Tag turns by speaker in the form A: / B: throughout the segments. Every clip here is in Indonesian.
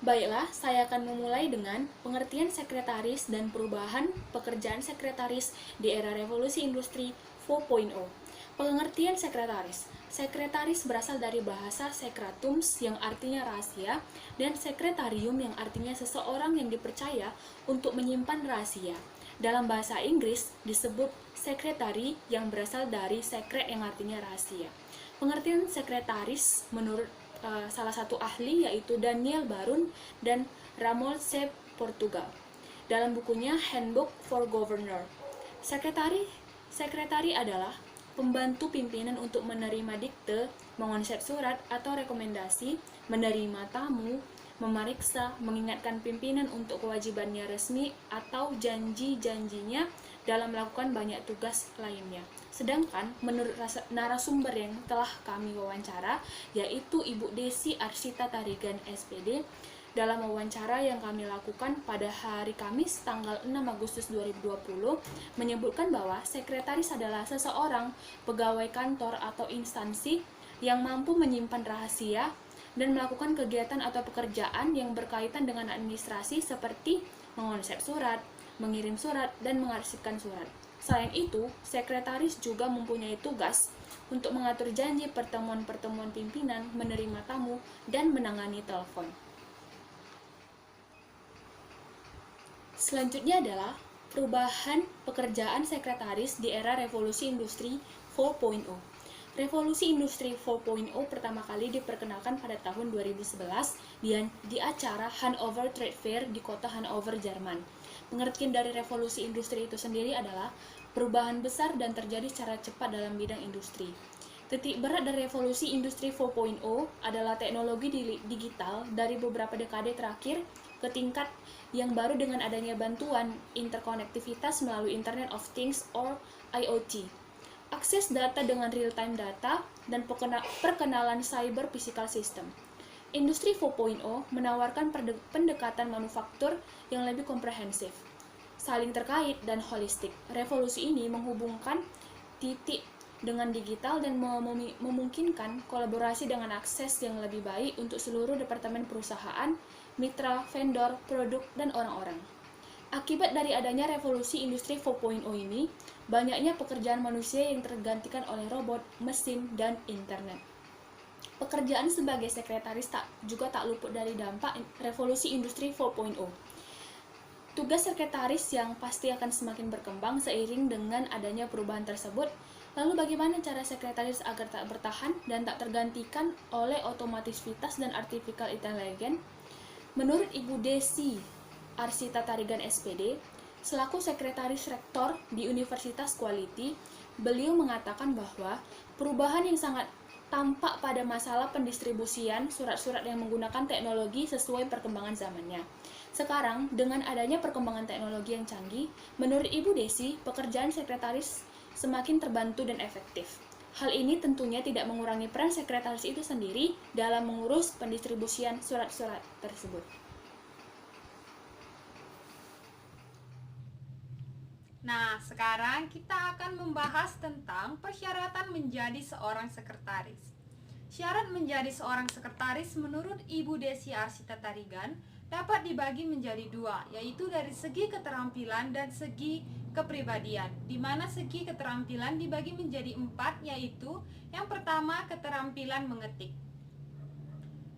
A: Baiklah, saya akan memulai dengan pengertian sekretaris dan perubahan pekerjaan sekretaris di era revolusi industri 4.0. Pengertian sekretaris. Sekretaris berasal dari bahasa secretums yang artinya rahasia dan sekretarium yang artinya seseorang yang dipercaya untuk menyimpan rahasia. Dalam bahasa Inggris disebut sekretari yang berasal dari secret yang artinya rahasia. Pengertian sekretaris menurut salah satu ahli yaitu Daniel Barun dan Ramon C. Portugal dalam bukunya Handbook for Governor. Sekretari adalah pembantu pimpinan untuk menerima dikte, mengonsep surat atau rekomendasi, menerima tamu, memeriksa, mengingatkan pimpinan untuk kewajibannya resmi atau janji-janjinya dalam melakukan banyak tugas lainnya. Sedangkan menurut narasumber yang telah kami wawancara, yaitu Ibu Desi Arsita Tarigan SPD, dalam wawancara yang kami lakukan pada hari Kamis tanggal 6 Agustus 2020 menyebutkan bahwa sekretaris adalah seseorang pegawai kantor atau instansi yang mampu menyimpan rahasia dan melakukan kegiatan atau pekerjaan yang berkaitan dengan administrasi seperti mengonsep surat, mengirim surat, dan mengarsipkan surat. Selain itu, sekretaris juga mempunyai tugas untuk mengatur janji pertemuan-pertemuan pimpinan, menerima tamu, dan menangani telepon. Selanjutnya adalah perubahan pekerjaan sekretaris di era revolusi industri 4.0. Revolusi industri 4.0 pertama kali diperkenalkan pada tahun 2011 di acara Hannover Trade Fair di kota Hannover, Jerman. Pengertian dari revolusi industri itu sendiri adalah perubahan besar dan terjadi secara cepat dalam bidang industri. Titik berat dari revolusi industri 4.0 adalah teknologi digital dari beberapa dekade terakhir ke tingkat yang baru dengan adanya bantuan interkonektivitas melalui Internet of Things or IoT. Akses data dengan real-time data dan perkenalan cyber physical system. Industri 4.0 menawarkan pendekatan manufaktur yang lebih komprehensif, saling terkait dan holistik. Revolusi ini menghubungkan titik dengan digital dan memungkinkan kolaborasi dengan akses yang lebih baik untuk seluruh departemen perusahaan, mitra, vendor, produk, dan orang-orang. Akibat dari adanya revolusi industri 4.0 ini, banyaknya pekerjaan manusia yang tergantikan oleh robot, mesin, dan internet. Pekerjaan sebagai sekretaris juga tak luput dari dampak revolusi industri 4.0. Tugas sekretaris yang pasti akan semakin berkembang seiring dengan adanya perubahan tersebut. Lalu bagaimana cara sekretaris agar tak bertahan dan tak tergantikan oleh otomativitas dan artificial intelligence? Menurut Ibu Desi Arsita Tarigan SPD, selaku sekretaris rektor di Universitas Quality, beliau mengatakan bahwa perubahan yang sangat tampak pada masalah pendistribusian surat-surat yang menggunakan teknologi sesuai perkembangan zamannya. Sekarang, dengan adanya perkembangan teknologi yang canggih, menurut Ibu Desi, pekerjaan sekretaris semakin terbantu dan efektif. Hal ini tentunya tidak mengurangi peran sekretaris itu sendiri dalam mengurus pendistribusian surat-surat tersebut.
B: Nah, sekarang kita akan membahas tentang persyaratan menjadi seorang sekretaris. Syarat menjadi seorang sekretaris menurut Ibu Desi Arsita Tarigan dapat dibagi menjadi dua, yaitu dari segi keterampilan dan segi kepribadian, di mana segi keterampilan dibagi menjadi 4, yaitu yang pertama keterampilan mengetik.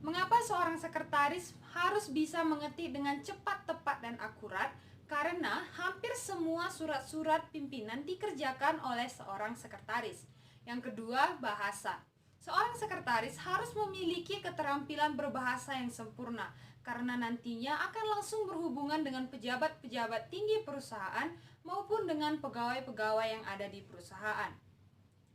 B: Mengapa seorang sekretaris harus bisa mengetik dengan cepat, tepat, dan akurat? Karena hampir semua surat-surat pimpinan dikerjakan oleh seorang sekretaris. Yang kedua, bahasa. Seorang sekretaris harus memiliki keterampilan berbahasa yang sempurna, karena nantinya akan langsung berhubungan dengan pejabat-pejabat tinggi perusahaan maupun dengan pegawai-pegawai yang ada di perusahaan.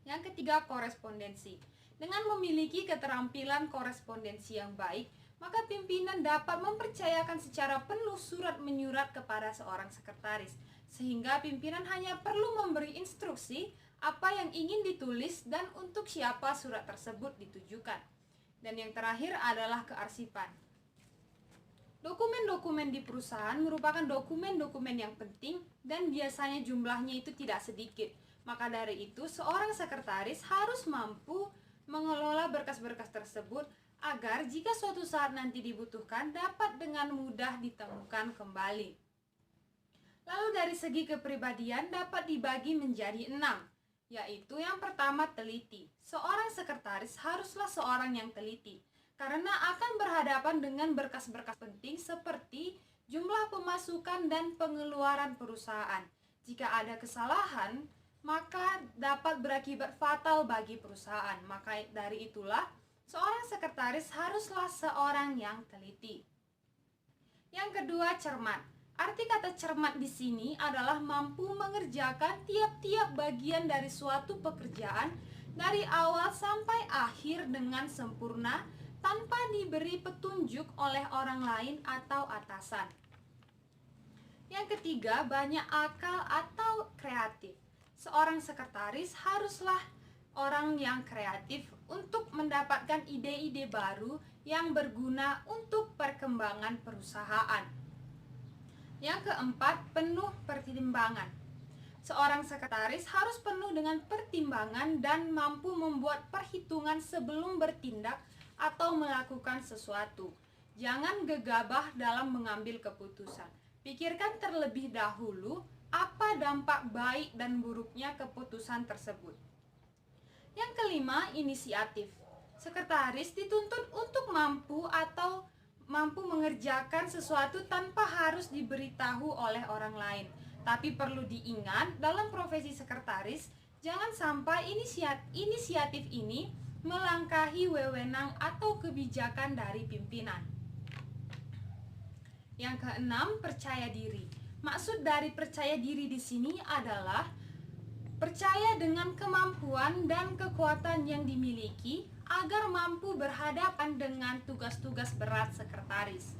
B: Yang ketiga, korespondensi. Dengan memiliki keterampilan korespondensi yang baik, maka pimpinan dapat mempercayakan secara penuh surat menyurat kepada seorang sekretaris, sehingga pimpinan hanya perlu memberi instruksi apa yang ingin ditulis dan untuk siapa surat tersebut ditujukan. Dan yang terakhir adalah kearsipan. Dokumen-dokumen di perusahaan merupakan dokumen-dokumen yang penting dan biasanya jumlahnya itu tidak sedikit. Maka dari itu, seorang sekretaris harus mampu mengelola berkas-berkas tersebut agar jika suatu saat nanti dibutuhkan dapat dengan mudah ditemukan kembali. Lalu dari segi kepribadian dapat dibagi menjadi 6, yaitu yang pertama teliti. Seorang sekretaris haruslah seorang yang teliti, karena akan berhadapan dengan berkas-berkas penting seperti jumlah pemasukan dan pengeluaran perusahaan. Jika ada kesalahan, maka dapat berakibat fatal bagi perusahaan. Maka dari itulah, seorang sekretaris haruslah seorang yang teliti. Yang kedua, cermat. Arti kata cermat di sini adalah mampu mengerjakan tiap-tiap bagian dari suatu pekerjaan dari awal sampai akhir dengan sempurna tanpa diberi petunjuk oleh orang lain atau atasan. Yang ketiga, banyak akal atau kreatif. Seorang sekretaris haruslah orang yang kreatif untuk mendapatkan ide-ide baru yang berguna untuk perkembangan perusahaan. Yang keempat, penuh pertimbangan. Seorang sekretaris harus penuh dengan pertimbangan dan mampu membuat perhitungan sebelum bertindak atau melakukan sesuatu. Jangan gegabah dalam mengambil keputusan. Pikirkan terlebih dahulu apa dampak baik dan buruknya keputusan tersebut. Yang kelima, inisiatif. Sekretaris dituntut untuk mampu mengerjakan sesuatu tanpa harus diberitahu oleh orang lain. Tapi perlu diingat, dalam profesi sekretaris, jangan sampai inisiatif ini melangkahi wewenang atau kebijakan dari pimpinan. Yang keenam, percaya diri. Maksud dari percaya diri di sini adalah percaya dengan kemampuan dan kekuatan yang dimiliki agar mampu berhadapan dengan tugas-tugas berat sekretaris.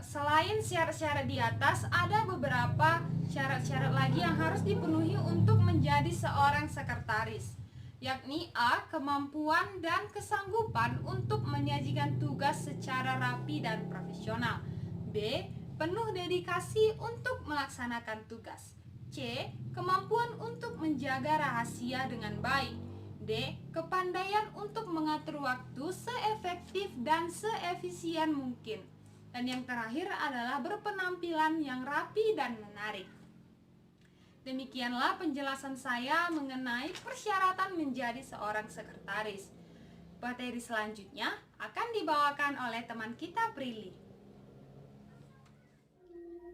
B: Selain syarat-syarat di atas, ada beberapa syarat-syarat lagi yang harus dipenuhi untuk menjadi seorang sekretaris, yakni A. Kemampuan dan kesanggupan untuk menyajikan tugas secara rapi dan profesional. B. Penuh dedikasi untuk melaksanakan tugas. C. Kemampuan untuk menjaga rahasia dengan baik. D. Kepandaian untuk mengatur waktu seefektif dan seefisien mungkin. Dan yang terakhir adalah berpenampilan yang rapi dan menarik. Demikianlah penjelasan saya mengenai persyaratan menjadi seorang sekretaris. Materi selanjutnya akan dibawakan oleh teman kita Prilly.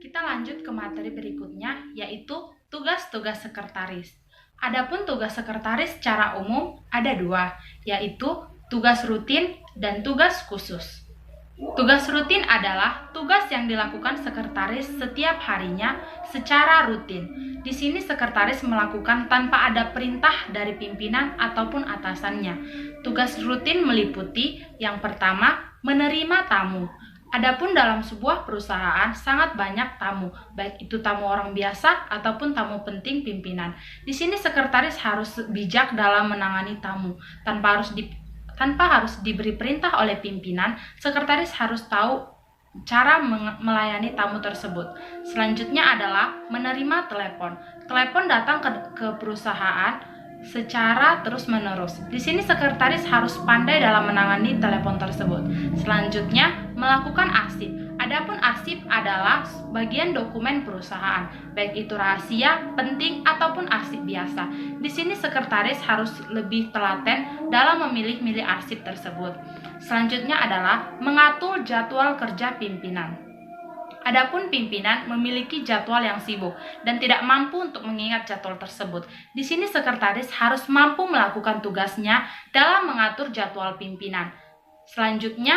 C: Kita lanjut ke materi berikutnya, yaitu tugas-tugas sekretaris. Adapun tugas sekretaris secara umum ada 2, yaitu tugas rutin dan tugas khusus. Tugas rutin adalah tugas yang dilakukan sekretaris setiap harinya secara rutin. Di sini sekretaris melakukan tanpa ada perintah dari pimpinan ataupun atasannya. Tugas rutin meliputi yang pertama, menerima tamu. Adapun dalam sebuah perusahaan sangat banyak tamu, baik itu tamu orang biasa ataupun tamu penting pimpinan. Di sini sekretaris harus bijak dalam menangani tamu. Tanpa harus diberi perintah oleh pimpinan, sekretaris harus tahu cara melayani tamu tersebut. Selanjutnya adalah menerima telepon. Telepon datang ke perusahaan secara terus-menerus. Di sini sekretaris harus pandai dalam menangani telepon tersebut. Selanjutnya, melakukan arsip. Adapun arsip adalah bagian dokumen perusahaan, baik itu rahasia, penting, ataupun arsip biasa. Di sini sekretaris harus lebih telaten dalam memilih-milih arsip tersebut. Selanjutnya adalah mengatur jadwal kerja pimpinan. Adapun pimpinan memiliki jadwal yang sibuk dan tidak mampu untuk mengingat jadwal tersebut. Di sini sekretaris harus mampu melakukan tugasnya dalam mengatur jadwal pimpinan. Selanjutnya,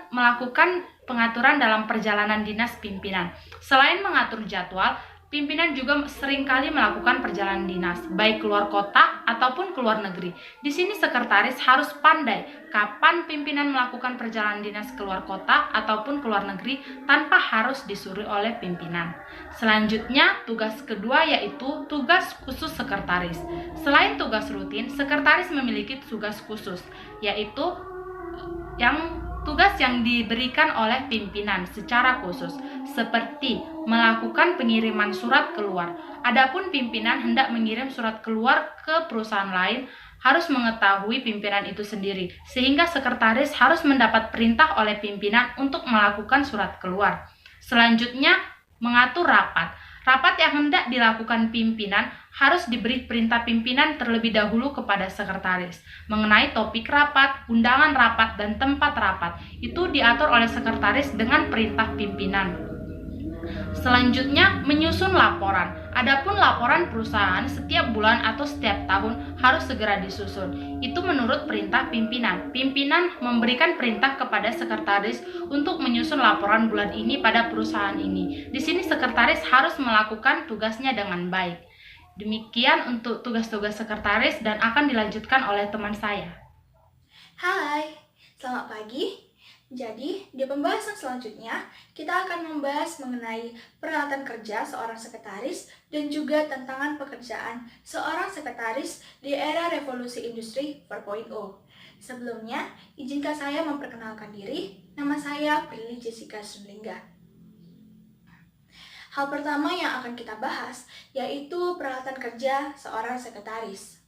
C: melakukan pengaturan dalam perjalanan dinas pimpinan. Selain mengatur jadwal, pimpinan juga seringkali melakukan perjalanan dinas, baik keluar kota ataupun keluar negeri. Di sini sekretaris harus pandai kapan pimpinan melakukan perjalanan dinas keluar kota ataupun keluar negeri tanpa harus disuruh oleh pimpinan. Selanjutnya, tugas kedua yaitu tugas khusus sekretaris. Selain tugas rutin, sekretaris memiliki tugas khusus, yaitu tugas yang diberikan oleh pimpinan secara khusus, seperti melakukan pengiriman surat keluar. Adapun pimpinan hendak mengirim surat keluar ke perusahaan lain, harus mengetahui pimpinan itu sendiri, sehingga sekretaris harus mendapat perintah oleh pimpinan untuk melakukan surat keluar. Selanjutnya, mengatur rapat. Rapat yang hendak dilakukan pimpinan harus diberi perintah pimpinan terlebih dahulu kepada sekretaris. Mengenai topik rapat, undangan rapat, dan tempat rapat, itu diatur oleh sekretaris dengan perintah pimpinan. Selanjutnya, menyusun laporan. Adapun laporan perusahaan setiap bulan atau setiap tahun harus segera disusun. Itu menurut perintah pimpinan. Pimpinan memberikan perintah kepada sekretaris untuk menyusun laporan bulan ini pada perusahaan ini. Di sini sekretaris harus melakukan tugasnya dengan baik. Demikian untuk tugas-tugas sekretaris dan akan dilanjutkan oleh teman saya.
D: Hai, selamat pagi. Jadi, di pembahasan selanjutnya, kita akan membahas mengenai peralatan kerja seorang sekretaris dan juga tantangan pekerjaan seorang sekretaris di era revolusi industri 4.0. Sebelumnya, izinkan saya memperkenalkan diri. Nama saya Prilly Jessica Sunlingga. Hal pertama yang akan kita bahas yaitu peralatan kerja seorang sekretaris.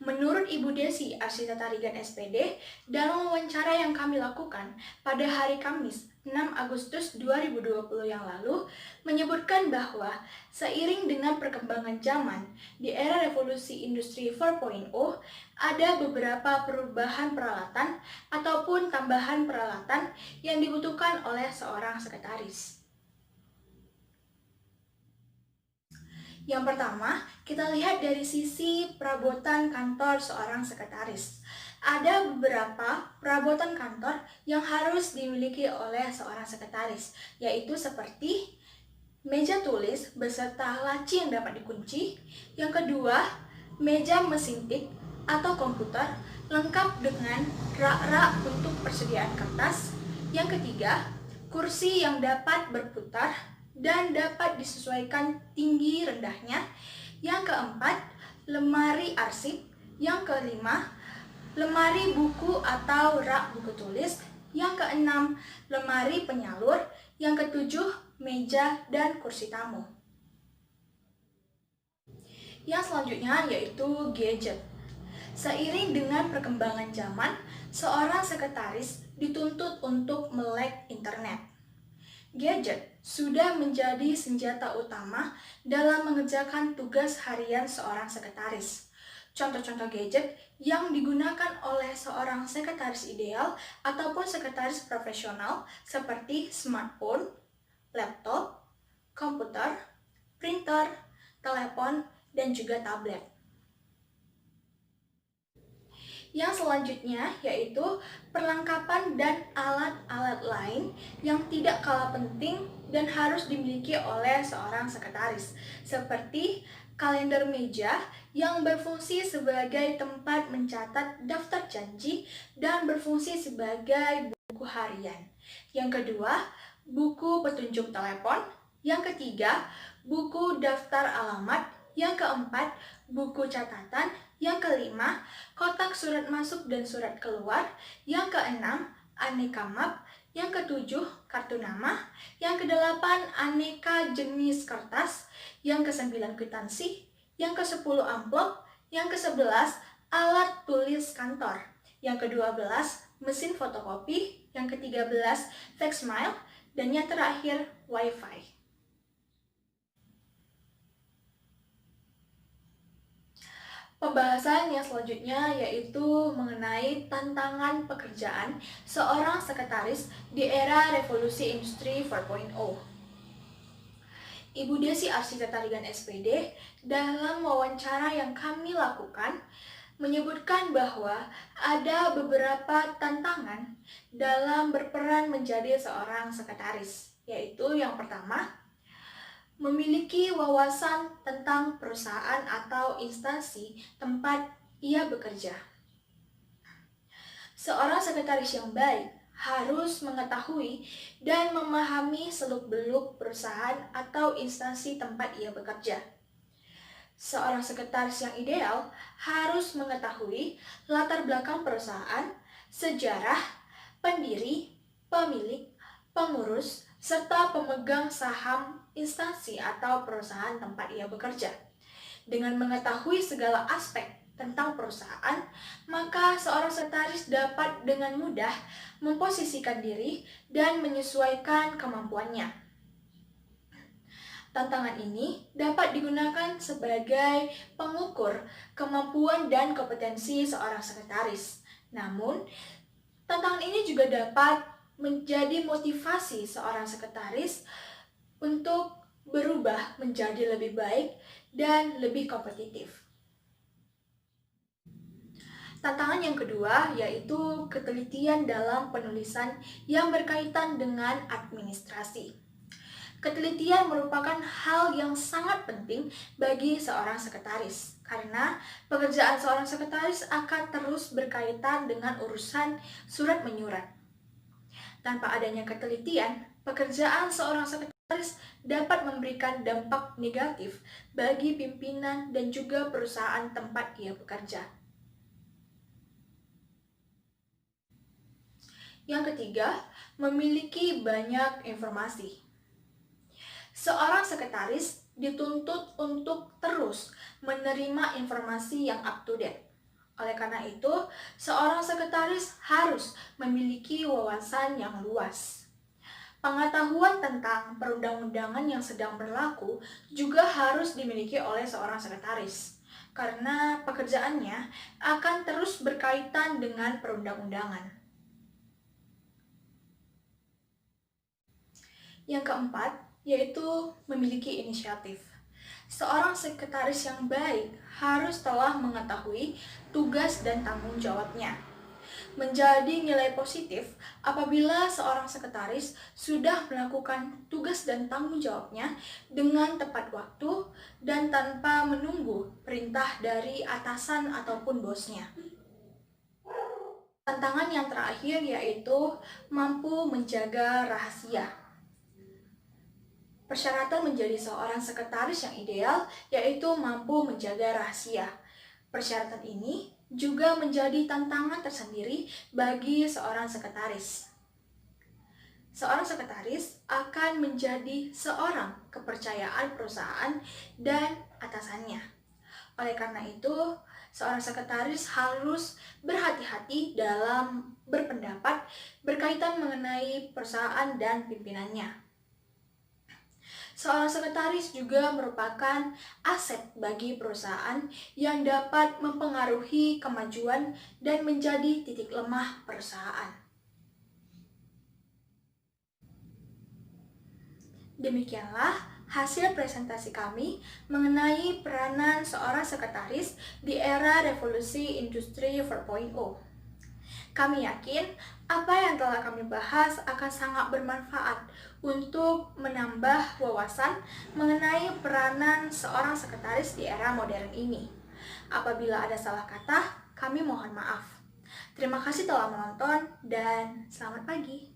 D: Menurut Ibu Desi Arsita Tarigan SPD, dalam wawancara yang kami lakukan pada hari Kamis 6 Agustus 2020 yang lalu, menyebutkan bahwa seiring dengan perkembangan zaman di era revolusi industri 4.0, ada beberapa perubahan peralatan ataupun tambahan peralatan yang dibutuhkan oleh seorang sekretaris. Yang pertama, kita lihat dari sisi perabotan kantor seorang sekretaris. Ada beberapa perabotan kantor yang harus dimiliki oleh seorang sekretaris, yaitu seperti meja tulis beserta laci yang dapat dikunci. Yang kedua, meja mesin tik atau komputer lengkap dengan rak-rak untuk persediaan kertas. Yang ketiga, kursi yang dapat berputar dan dapat disesuaikan tinggi rendahnya. Yang keempat, lemari arsip. Yang kelima, lemari buku atau rak buku tulis. Yang keenam, lemari penyalur. Yang ketujuh, meja dan kursi tamu. Yang selanjutnya yaitu gadget. Seiring dengan perkembangan zaman, seorang sekretaris dituntut untuk melek internet. Gadget sudah menjadi senjata utama dalam mengerjakan tugas harian seorang sekretaris. Contoh-contoh gadget yang digunakan oleh seorang sekretaris ideal ataupun sekretaris profesional seperti smartphone, laptop, komputer, printer, telepon, dan juga tablet. Yang selanjutnya yaitu perlengkapan dan alat-alat lain yang tidak kalah penting dan harus dimiliki oleh seorang sekretaris, seperti kalender meja yang berfungsi sebagai tempat mencatat daftar janji dan berfungsi sebagai buku harian. Yang kedua, buku petunjuk telepon. Yang ketiga, buku daftar alamat. Yang keempat, buku catatan. Yang kelima, kotak surat masuk dan surat keluar. Yang keenam, aneka map. Yang ketujuh, kartu nama. Yang kedelapan, aneka jenis kertas. Yang kesembilan, kwitansi. Yang kesepuluh, amplop. Yang kesebelas, alat tulis kantor. Yang kedua belas, mesin fotokopi. Yang ke-13, fax mail. Dan yang terakhir, wifi. Pembahasan yang selanjutnya yaitu mengenai tantangan pekerjaan seorang sekretaris di era revolusi industri 4.0. Ibu Desi Arsita Tarigan SPD dalam wawancara yang kami lakukan menyebutkan bahwa ada beberapa tantangan dalam berperan menjadi seorang sekretaris, yaitu yang pertama, memiliki wawasan tentang perusahaan atau instansi tempat ia bekerja. Seorang sekretaris yang baik harus mengetahui dan memahami seluk-beluk perusahaan atau instansi tempat ia bekerja. Seorang sekretaris yang ideal harus mengetahui latar belakang perusahaan, sejarah, pendiri, pemilik, pengurus, serta pemegang saham instansi atau perusahaan tempat ia bekerja. Dengan mengetahui segala aspek tentang perusahaan, maka seorang sekretaris dapat dengan mudah memposisikan diri dan menyesuaikan kemampuannya. Tantangan ini dapat digunakan sebagai pengukur kemampuan dan kompetensi seorang sekretaris. Namun, tantangan ini juga dapat menjadi motivasi seorang sekretaris untuk berubah menjadi lebih baik dan lebih kompetitif. Tantangan yang kedua yaitu ketelitian dalam penulisan yang berkaitan dengan administrasi. Ketelitian merupakan hal yang sangat penting bagi seorang sekretaris, karena pekerjaan seorang sekretaris akan terus berkaitan dengan urusan surat menyurat. Tanpa adanya ketelitian, pekerjaan seorang sekretaris dapat memberikan dampak negatif bagi pimpinan dan juga perusahaan tempat ia bekerja. Yang ketiga, memiliki banyak informasi. Seorang sekretaris dituntut untuk terus menerima informasi yang up to date. Oleh karena itu, seorang sekretaris harus memiliki wawasan yang luas. Pengetahuan tentang perundang-undangan yang sedang berlaku juga harus dimiliki oleh seorang sekretaris, karena pekerjaannya akan terus berkaitan dengan perundang-undangan. Yang keempat, yaitu memiliki inisiatif. Seorang sekretaris yang baik harus telah mengetahui tugas dan tanggung jawabnya. Menjadi nilai positif apabila seorang sekretaris sudah melakukan tugas dan tanggung jawabnya dengan tepat waktu dan tanpa menunggu perintah dari atasan ataupun bosnya. Tantangan yang terakhir yaitu mampu menjaga rahasia. Persyaratan menjadi seorang sekretaris yang ideal yaitu mampu menjaga rahasia. Persyaratan ini juga menjadi tantangan tersendiri bagi seorang sekretaris. Seorang sekretaris akan menjadi seorang kepercayaan perusahaan dan atasannya. Oleh karena itu, seorang sekretaris harus berhati-hati dalam berpendapat berkaitan mengenai perusahaan dan pimpinannya. Seorang sekretaris juga merupakan aset bagi perusahaan yang dapat mempengaruhi kemajuan dan menjadi titik lemah perusahaan. Demikianlah hasil presentasi kami mengenai peranan seorang sekretaris di era revolusi industri 4.0. Kami yakin apa yang telah kami bahas akan sangat bermanfaat untuk menambah wawasan mengenai peranan seorang sekretaris di era modern ini. Apabila ada salah kata, kami mohon maaf. Terima kasih telah menonton dan selamat pagi.